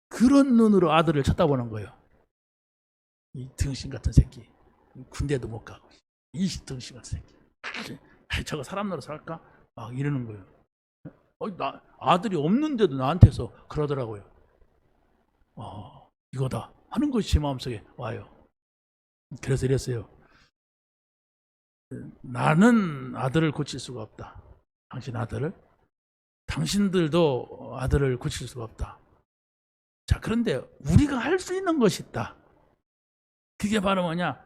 그런 눈으로 아들을 쳐다보는 거예요. 이 등신 같은 새끼. 군대도 못 가고. 이 등신 같은 새끼. 저거 사람 노릇 할까? 막 이러는 거예요. 아들이 없는데도 나한테서 그러더라고요. 이거다 하는 것이 제 마음속에 와요. 그래서 이랬어요. 나는 아들을 고칠 수가 없다. 당신 아들을. 당신들도 아들을 고칠 수가 없다. 자, 그런데 우리가 할 수 있는 것이 있다. 그게 바로 뭐냐?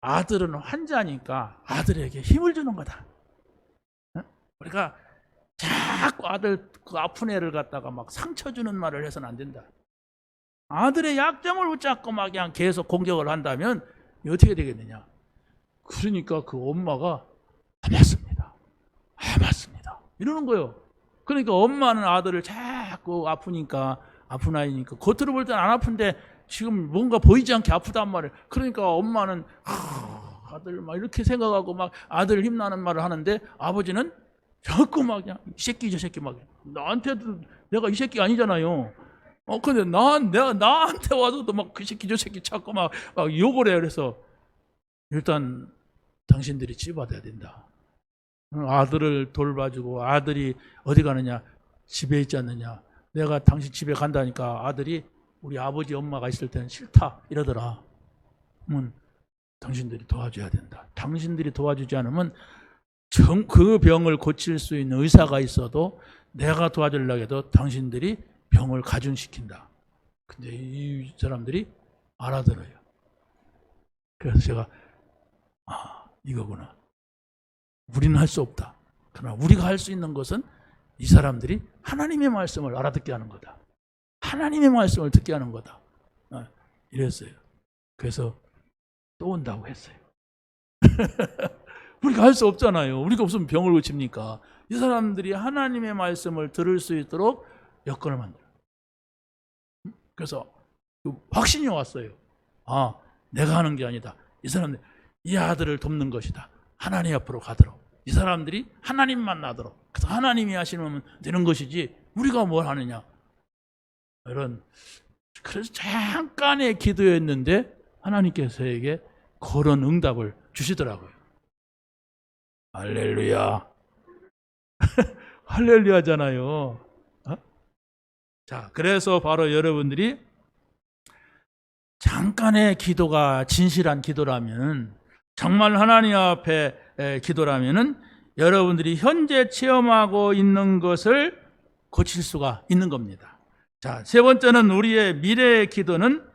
아들은 환자니까 아들에게 힘을 주는 거다. 우리가 자꾸 아들 그 아픈 애를 갖다가 막 상처 주는 말을 해서는 안 된다. 아들의 약점을 붙잡고 막 그냥 계속 공격을 한다면 어떻게 되겠느냐. 그러니까 그 엄마가 맞습니다. 맞습니다. 이러는 거예요. 그러니까 엄마는 아들을 자꾸 아픈 아이니까 겉으로 볼 때는 안 아픈데 지금 뭔가 보이지 않게 아프단 말이에요. 그러니까 엄마는 아들 막 이렇게 생각하고 막 아들 힘나는 말을 하는데 아버지는 자꾸 막 그냥 이 새끼 저 새끼 막 나한테도 내가 이 새끼 아니잖아요. 근데 나한테 와서도 막 그 새끼 저 새끼 자꾸 막 욕을 해요. 그래서 일단 당신들이 치료받아야 된다. 아들을 돌봐주고 아들이 어디 가느냐 집에 있지 않느냐. 내가 당신 집에 간다니까 아들이 우리 아버지 엄마가 있을 때는 싫다 이러더라. 당신들이 도와줘야 된다. 당신들이 도와주지 않으면 그 병을 고칠 수 있는 의사가 있어도 내가 도와주려고 해도 당신들이 병을 가중시킨다. 근데 이 사람들이 알아들어요. 그래서 제가 이거구나. 우리는 할 수 없다. 그러나 우리가 할 수 있는 것은 이 사람들이 하나님의 말씀을 알아듣게 하는 거다. 하나님의 말씀을 듣게 하는 거다. 이랬어요. 그래서 또 온다고 했어요. 우리가 할 수 없잖아요. 우리가 없으면 병을 고칩니까? 이 사람들이 하나님의 말씀을 들을 수 있도록 여건을 만들어요. 그래서 확신이 왔어요. 내가 하는 게 아니다. 이 사람들 이 아들을 돕는 것이다. 하나님 앞으로 가도록. 이 사람들이 하나님만 나도록. 그래서 하나님이 하시면 되는 것이지 우리가 뭘 하느냐. 그래서 잠깐의 기도였는데 하나님께서 저에게 그런 응답을 주시더라고요. 할렐루야. 할렐루야잖아요. 자, 그래서 바로 여러분들이 잠깐의 기도가 진실한 기도라면, 정말 하나님 앞에 기도라면은 여러분들이 현재 체험하고 있는 것을 고칠 수가 있는 겁니다. 자, 세 번째는 우리의 미래의 기도는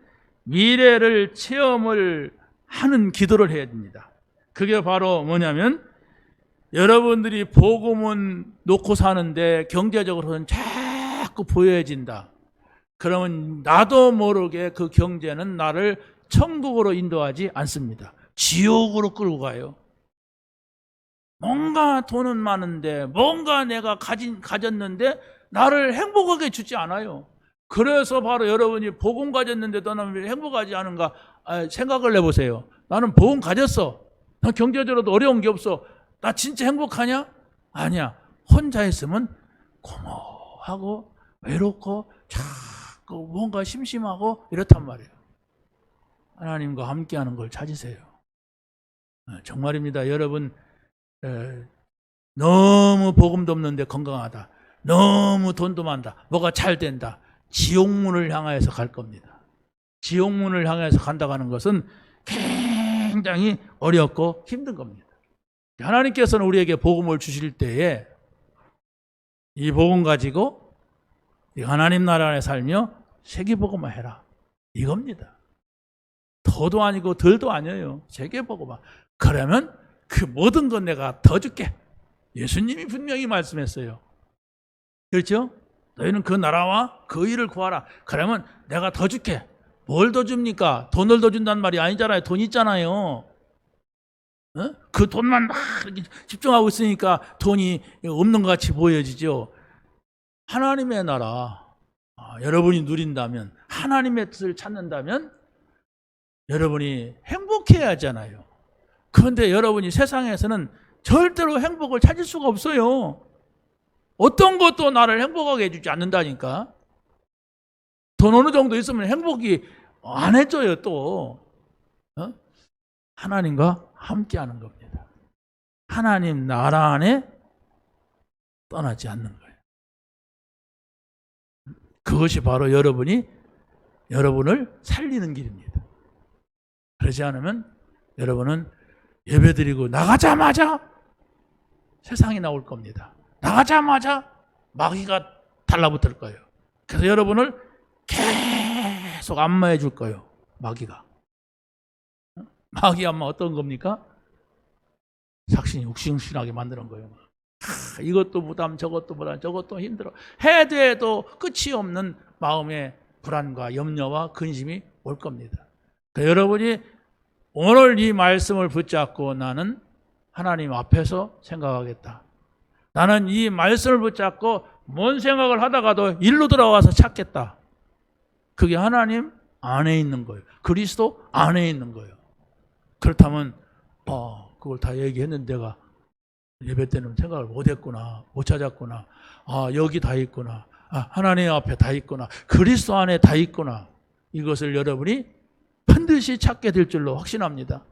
미래를 체험을 하는 기도를 해야 됩니다. 그게 바로 뭐냐면 여러분들이 복음은 놓고 사는데 경제적으로는 자꾸 보여진다. 그러면 나도 모르게 그 경제는 나를 천국으로 인도하지 않습니다. 지옥으로 끌고 가요. 뭔가 돈은 많은데 뭔가 내가 가졌는데 나를 행복하게 주지 않아요. 그래서 바로 여러분이 복음 가졌는데도 나는 행복하지 않은가 생각을 해보세요. 나는 복음 가졌어. 난 경제적으로도 어려운 게 없어. 나 진짜 행복하냐? 아니야. 혼자 있으면 고모하고 외롭고 자꾸 뭔가 심심하고 이렇단 말이에요. 하나님과 함께하는 걸 찾으세요. 정말입니다. 여러분 너무 복음도 없는데 건강하다. 너무 돈도 많다. 뭐가 잘 된다. 지옥문을 향하여서 갈 겁니다. 지옥문을 향해서 간다고 하는 것은 굉장히 어렵고 힘든 겁니다. 하나님께서는 우리에게 복음을 주실 때에 이 복음 가지고 하나님 나라 안에 살며 세계복음만 해라. 이겁니다. 더도 아니고 덜도 아니에요. 세계복음만. 그러면 그 모든 건 내가 더 줄게. 예수님이 분명히 말씀했어요. 그렇죠? 너희는 그 나라와 그 일을 구하라. 그러면 내가 더 줄게. 뭘 더 줍니까? 돈을 더 준다는 말이 아니잖아요. 돈 있잖아요. 그 돈만 막 이렇게 집중하고 있으니까 돈이 없는 것 같이 보여지죠. 하나님의 나라 여러분이 누린다면, 하나님의 뜻을 찾는다면 여러분이 행복해야 하잖아요. 그런데 여러분이 세상에서는 절대로 행복을 찾을 수가 없어요. 어떤 것도 나를 행복하게 해주지 않는다니까. 돈 어느 정도 있으면 행복이 안 해줘요. 또 하나님과 함께하는 겁니다. 하나님 나라 안에 떠나지 않는 거예요. 그것이 바로 여러분을 살리는 길입니다. 그러지 않으면 여러분은 예배드리고 나가자마자 세상이 나올 겁니다. 나가자마자 마귀가 달라붙을 거예요. 그래서 여러분을 계속 안마해 줄 거예요. 마귀가. 마귀 안마 어떤 겁니까? 삭신육신하게 만드는 거예요. 이것도 부담, 저것도 부담, 저것도 힘들어. 해도 해도 끝이 없는 마음의 불안과 염려와 근심이 올 겁니다. 그러니까 여러분이 오늘 이 말씀을 붙잡고 나는 하나님 앞에서 생각하겠다. 나는 이 말씀을 붙잡고 뭔 생각을 하다가도 일로 들어와서 찾겠다. 그게 하나님 안에 있는 거예요. 그리스도 안에 있는 거예요. 그렇다면 그걸 다 얘기했는데 내가 예배 때는 생각을 못했구나, 못 찾았구나. 여기 다 있구나. 하나님 앞에 다 있구나. 그리스도 안에 다 있구나. 이것을 여러분이 반드시 찾게 될 줄로 확신합니다.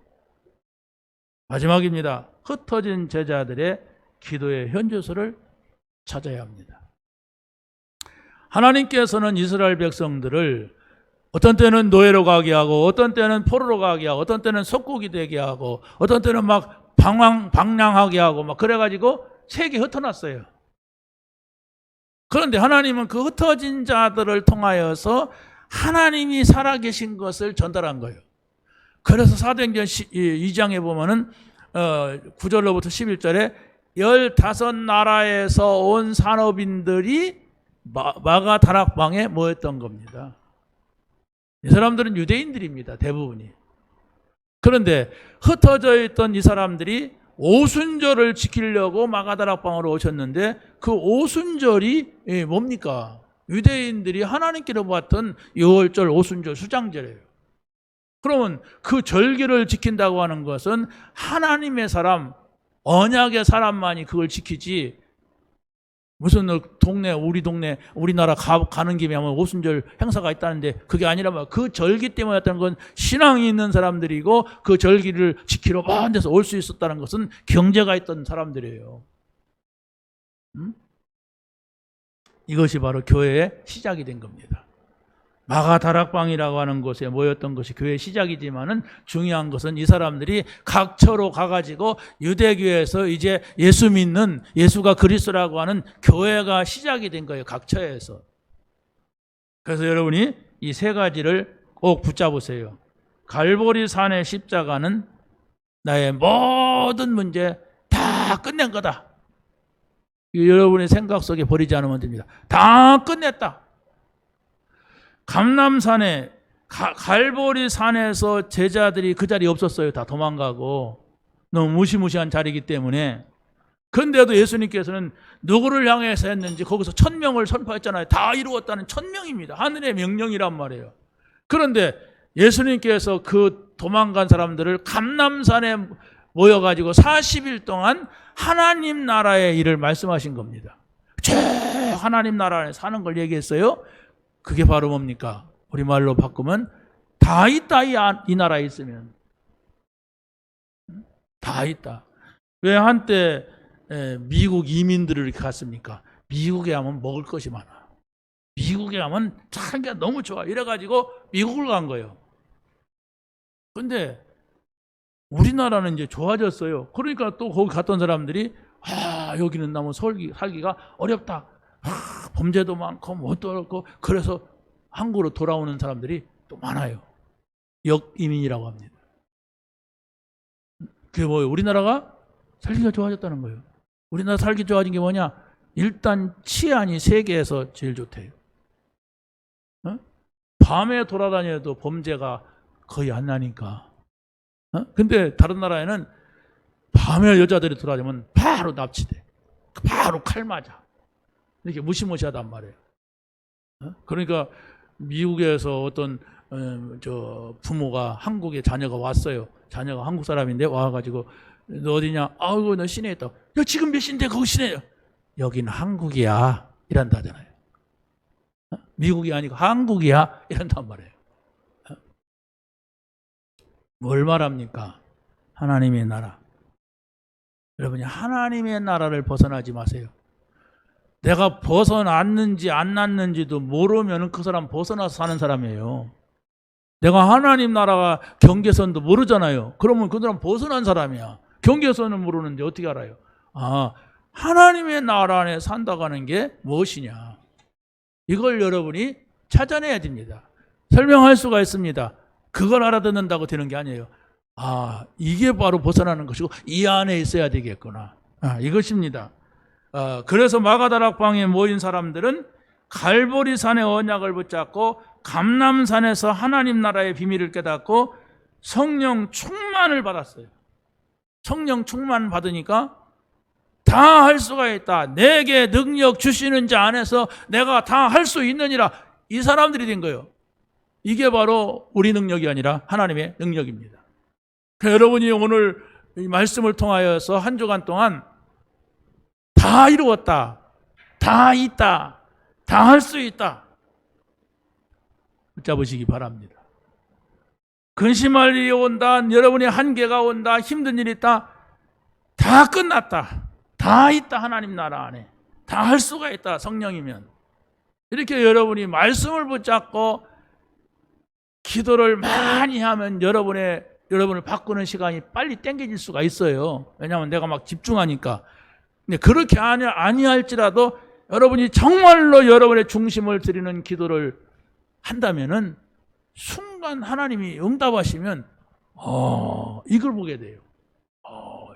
마지막입니다. 흩어진 제자들의 기도의 현주소를 찾아야 합니다. 하나님께서는 이스라엘 백성들을 어떤 때는 노예로 가게 하고, 어떤 때는 포로로 가게 하고, 어떤 때는 속국이 되게 하고, 어떤 때는 막 방랑하게 하고, 막 그래가지고 세계 흩어놨어요. 그런데 하나님은 그 흩어진 자들을 통하여서 하나님이 살아계신 것을 전달한 거예요. 그래서 사도행전 2장에 보면은 9절로부터 11절에 15나라에서 온 산업인들이 마가다락방에 모였던 겁니다. 이 사람들은 유대인들입니다. 대부분이. 그런데 흩어져 있던 이 사람들이 오순절을 지키려고 마가다락방으로 오셨는데 그 오순절이 뭡니까? 유대인들이 하나님께로 봤던 유월절, 오순절, 수장절이에요. 그러면 그 절기를 지킨다고 하는 것은 하나님의 사람, 언약의 사람만이 그걸 지키지, 무슨 동네, 우리나라 가는 김에 하면 오순절 행사가 있다는데 그게 아니라 그 절기 때문에 했다는 건 신앙이 있는 사람들이고 그 절기를 지키러 먼 데서 올 수 있었다는 것은 경제가 있던 사람들이에요. 이것이 바로 교회의 시작이 된 겁니다. 마가다락방이라고 하는 곳에 모였던 것이 교회의 시작이지만은 중요한 것은 이 사람들이 각처로 가가지고 유대교에서 이제 예수 믿는, 예수가 그리스도라고 하는 교회가 시작이 된 거예요. 각처에서. 그래서 여러분이 이 세 가지를 꼭 붙잡으세요. 갈보리 산의 십자가는 나의 모든 문제 다 끝낸 거다. 여러분의 생각 속에 버리지 않으면 됩니다. 다 끝냈다. 감람산에 갈보리 산에서 제자들이 그 자리에 없었어요. 다 도망가고 너무 무시무시한 자리이기 때문에. 그런데도 예수님께서는 누구를 향해서 했는지 거기서 1000명을 선포했잖아요. 다 이루었다는 1000명입니다. 하늘의 명령이란 말이에요. 그런데 예수님께서 그 도망간 사람들을 감람산에 모여가지고 40일 동안 하나님 나라의 일을 말씀하신 겁니다. 저 하나님 나라 안에 사는 걸 얘기했어요. 그게 바로 뭡니까? 우리말로 바꾸면 다 있다. 이 나라에 있으면 다 있다. 왜 한때 미국 이민들을 이렇게 갔습니까? 미국에 하면 먹을 것이 많아. 미국에 하면 살기가 너무 좋아. 이래가지고 미국을 간 거예요. 근데 우리나라는 이제 좋아졌어요. 그러니까 또 거기 갔던 사람들이 여기는 너무 살기가 어렵다. 범죄도 많고 뭣도 어렵고 그래서 한국으로 돌아오는 사람들이 또 많아요. 역이민이라고 합니다. 그게 뭐예요? 우리나라가 살기가 좋아졌다는 거예요. 우리나라 살기 좋아진 게 뭐냐? 일단 치안이 세계에서 제일 좋대요. 밤에 돌아다녀도 범죄가 거의 안 나니까. 근데 다른 나라에는 밤에 여자들이 돌아다니면 바로 납치돼. 바로 칼 맞아. 이렇게 무시무시하단 말이에요. 그러니까 미국에서 어떤 부모가 한국에 자녀가 왔어요. 자녀가 한국 사람인데 와가지고 너 어디냐? 아이고 너 시내에 있다. 야 지금 몇 시인데 거기 시내야. 여기는 한국이야 이란다잖아요. 미국이 아니고 한국이야 이란단 말이에요. 뭘 말합니까? 하나님의 나라. 여러분이 하나님의 나라를 벗어나지 마세요. 내가 벗어났는지 안 났는지도 모르면 그 사람 벗어나서 사는 사람이에요. 내가 하나님 나라가 경계선도 모르잖아요. 그러면 그 사람 벗어난 사람이야. 경계선을 모르는데 어떻게 알아요? 하나님의 나라 안에 산다고 하는 게 무엇이냐. 이걸 여러분이 찾아내야 됩니다. 설명할 수가 있습니다. 그걸 알아듣는다고 되는 게 아니에요. 이게 바로 벗어나는 것이고 이 안에 있어야 되겠구나. 이것입니다. 그래서 마가다락방에 모인 사람들은 갈보리 산의 언약을 붙잡고 감람산에서 하나님 나라의 비밀을 깨닫고 성령 충만을 받았어요. 성령 충만 받으니까 다 할 수가 있다. 내게 능력 주시는 자 안에서 내가 다 할 수 있느니라. 이 사람들이 된 거예요. 이게 바로 우리 능력이 아니라 하나님의 능력입니다. 여러분이 오늘 이 말씀을 통하여서 한 주간 동안 다 이루었다, 다 있다, 다 할 수 있다 붙잡으시기 바랍니다. 근심할 일이 온다, 여러분의 한계가 온다, 힘든 일이 있다, 다 끝났다, 다 있다. 하나님 나라 안에 다 할 수가 있다. 성령이면 이렇게 여러분이 말씀을 붙잡고 기도를 많이 하면 여러분을 바꾸는 시간이 빨리 땡겨질 수가 있어요. 왜냐하면 내가 막 집중하니까. 근데 그렇게 아니할지라도 여러분이 정말로 여러분의 중심을 드리는 기도를 한다면은 순간 하나님이 응답하시면 이걸 보게 돼요.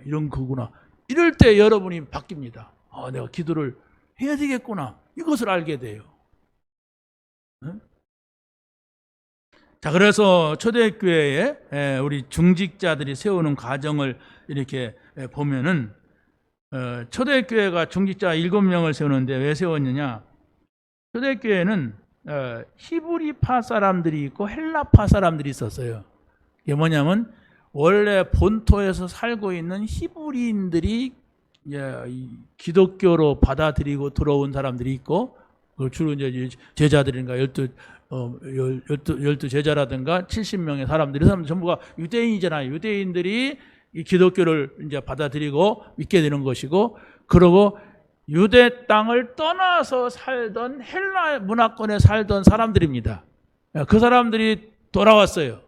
이런 거구나. 이럴 때 여러분이 바뀝니다. 내가 기도를 해야 되겠구나. 이것을 알게 돼요. 응? 자, 그래서 초대교회에 우리 중직자들이 세우는 과정을 이렇게 보면은 초대교회가 중직자 7명을 세우는데 왜 세웠느냐? 초대교회는 히브리파 사람들이 있고 헬라파 사람들이 있었어요. 이게 뭐냐면 원래 본토에서 살고 있는 히브리인들이 기독교로 받아들이고 들어온 사람들이 있고, 주로 이제 제자들인가 열두 제자라든가 70명의 사람들이 전부가 유대인이잖아요. 유대인들이 이 기독교를 이제 받아들이고 믿게 되는 것이고, 그리고 유대 땅을 떠나서 살던 헬라 문화권에 살던 사람들입니다. 그 사람들이 돌아왔어요.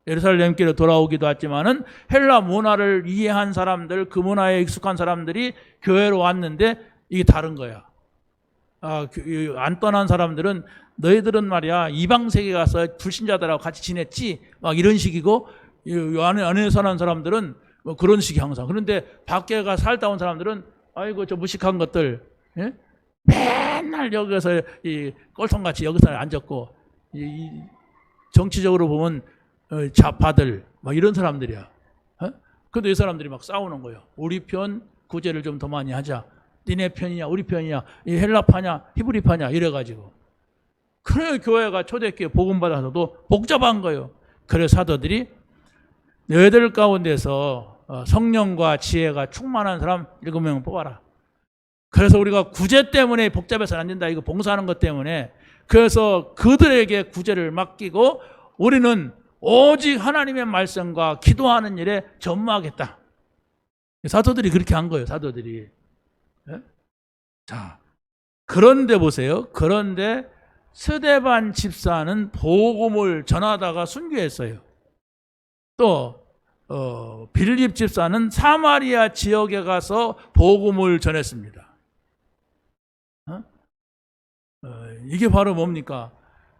예루살렘길에 돌아오기도 했지만은 헬라 문화를 이해한 사람들, 그 문화에 익숙한 사람들이 교회로 왔는데 이게 다른 거야. 안 떠난 사람들은 너희들은 말이야 이방 세계 가서 불신자들하고 같이 지냈지, 막 이런 식이고, 안에 사는 사람들은 뭐 그런 식이 항상. 그런데 밖에 가 살다 온 사람들은 아이고 저 무식한 것들, 예? 맨날 여기서 이 꼴통같이 여기서 앉았고, 정치적으로 보면 좌파들 막 이런 사람들이야. 근데 이 사람들이 막 싸우는 거예요. 우리 편 구제를 좀 더 많이 하자. 니네 편이냐 우리 편이냐, 이 헬라파냐 히브리파냐 이래가지고. 그래 교회가 초대교회 복음 받아서도 복잡한 거예요. 그래서 사도들이 너희들 가운데서 성령과 지혜가 충만한 사람 7명 뽑아라. 그래서 우리가 구제 때문에 복잡해서는 안 된다. 이거 봉사하는 것 때문에. 그래서 그들에게 구제를 맡기고 우리는 오직 하나님의 말씀과 기도하는 일에 전무하겠다. 사도들이 그렇게 한 거예요. 사도들이. 네? 자, 그런데 보세요. 그런데 스데반 집사는 복음을 전하다가 순교했어요. 또 빌립 집사는 사마리아 지역에 가서 복음을 전했습니다. 이게 바로 뭡니까?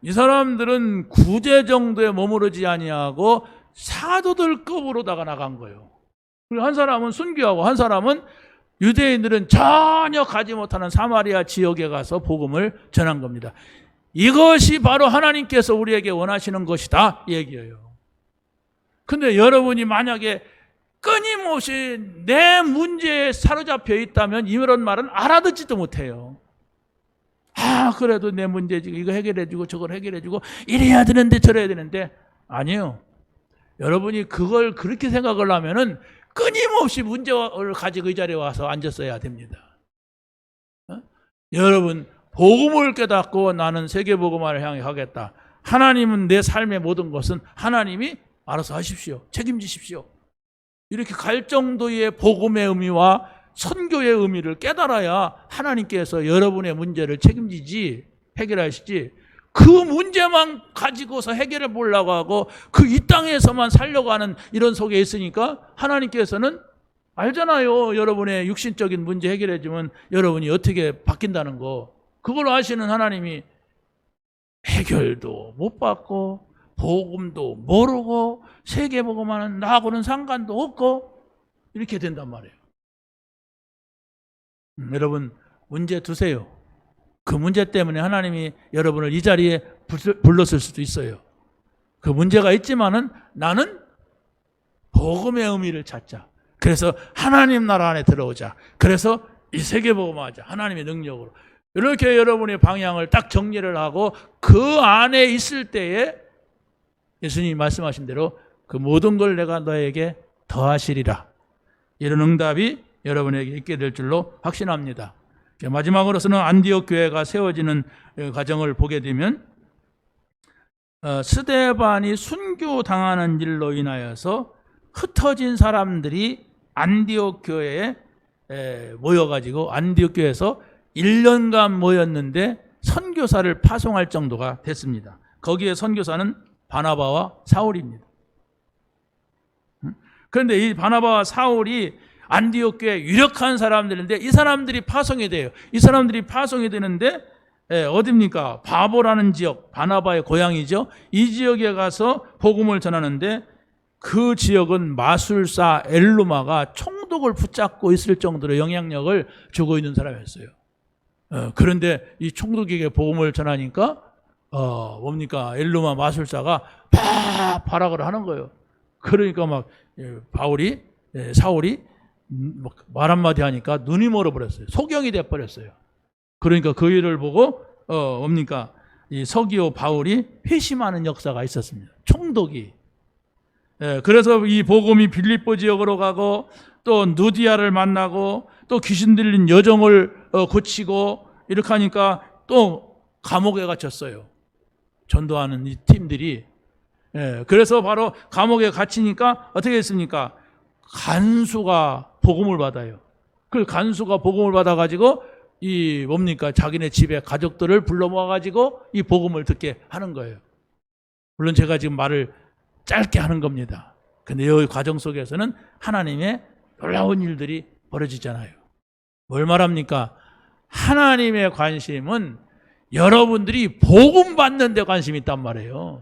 이 사람들은 구제 정도에 머무르지 아니하고 사도들급으로다가 나간 거예요. 그리고 한 사람은 순교하고 한 사람은 유대인들은 전혀 가지 못하는 사마리아 지역에 가서 복음을 전한 겁니다. 이것이 바로 하나님께서 우리에게 원하시는 것이다 이 얘기예요. 근데 여러분이 만약에 끊임없이 내 문제에 사로잡혀 있다면 이런 말은 알아듣지도 못해요. 그래도 내 문제지, 이거 해결해주고 저걸 해결해주고 이래야 되는데 저래야 되는데. 아니요. 여러분이 그걸 그렇게 생각을 하면은 끊임없이 문제를 가지고 이 자리에 와서 앉았어야 됩니다. 여러분 복음을 깨닫고 나는 세계복음화를 향해 가겠다. 하나님은 내 삶의 모든 것은 하나님이 알아서 하십시오. 책임지십시오. 이렇게 갈 정도의 복음의 의미와 선교의 의미를 깨달아야 하나님께서 여러분의 문제를 책임지지, 해결하시지, 그 문제만 가지고서 해결해 보려고 하고 그 이 땅에서만 살려고 하는 이런 속에 있으니까 하나님께서는 알잖아요. 여러분의 육신적인 문제 해결해 주면 여러분이 어떻게 바뀐다는 거. 그걸 아시는 하나님이 해결도 못 받고 복음도 모르고 세계복음하는 나하고는 상관도 없고 이렇게 된단 말이에요. 여러분 문제 두세요. 그 문제 때문에 하나님이 여러분을 이 자리에 불렀을 수도 있어요. 그 문제가 있지만은 나는 복음의 의미를 찾자. 그래서 하나님 나라 안에 들어오자. 그래서 이 세계복음화하자. 하나님의 능력으로. 이렇게 여러분의 방향을 딱 정리를 하고 그 안에 있을 때에 예수님이 말씀하신 대로 그 모든 걸 내가 너에게 더하시리라. 이런 응답이 여러분에게 있게 될 줄로 확신합니다. 마지막으로서는 안디옥 교회가 세워지는 과정을 보게 되면 스데반이 순교당하는 일로 인하여서 흩어진 사람들이 안디옥 교회에 모여가지고 안디옥 교회에서 1년간 모였는데 선교사를 파송할 정도가 됐습니다. 거기에 선교사는 바나바와 사울입니다. 그런데 이 바나바와 사울이 안디옥 교회 유력한 사람들인데 이 사람들이 파송이 돼요. 이 사람들이 파송이 되는데 어디입니까? 바보라는 지역, 바나바의 고향이죠. 이 지역에 가서 복음을 전하는데 그 지역은 마술사 엘루마가 총독을 붙잡고 있을 정도로 영향력을 주고 있는 사람이었어요. 그런데 이 총독에게 복음을 전하니까 뭡니까? 엘루마 마술사가 팍 발악을 하는 거예요. 그러니까 막 사울이 말 한마디 하니까 눈이 멀어버렸어요. 소경이 돼버렸어요. 그러니까 그 일을 보고 뭡니까? 이 서기오 바울이 회심하는 역사가 있었습니다. 총독이. 그래서 이 복음이 빌립보 지역으로 가고 또 누디아를 만나고 또 귀신 들린 여종을 고치고 이렇게 하니까 또 감옥에 갇혔어요. 전도하는 이 팀들이. 그래서 바로 감옥에 갇히니까 어떻게 했습니까? 간수가 복음을 받아요. 그 간수가 복음을 받아가지고 이 뭡니까? 자기네 집에 가족들을 불러 모아가지고 이 복음을 듣게 하는 거예요. 물론 제가 지금 말을 짧게 하는 겁니다. 근데 이 과정 속에서는 하나님의 놀라운 일들이 벌어지잖아요. 뭘 말합니까? 하나님의 관심은 여러분들이 복음 받는 데 관심이 있단 말이에요.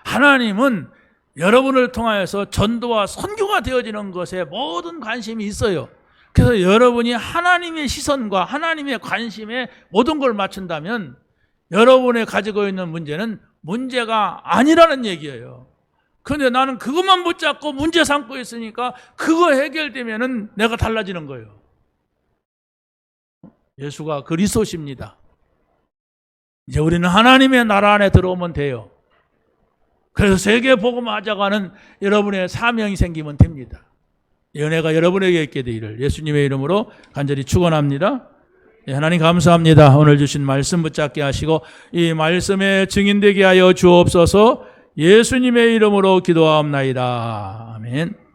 하나님은 여러분을 통하여서 전도와 선교가 되어지는 것에 모든 관심이 있어요. 그래서 여러분이 하나님의 시선과 하나님의 관심에 모든 걸 맞춘다면 여러분이 가지고 있는 문제는 문제가 아니라는 얘기예요. 그런데 나는 그것만 붙잡고 문제 삼고 있으니까 그거 해결되면은 내가 달라지는 거예요. 예수가 그리스도십니다. 이제 우리는 하나님의 나라 안에 들어오면 돼요. 그래서 세계 복음하자고 하는 여러분의 사명이 생기면 됩니다. 이 은혜가 여러분에게 있게 되기를 예수님의 이름으로 간절히 축원합니다. 하나님 감사합니다. 오늘 주신 말씀 붙잡게 하시고 이 말씀에 증인되게 하여 주옵소서. 예수님의 이름으로 기도하옵나이다. 아멘.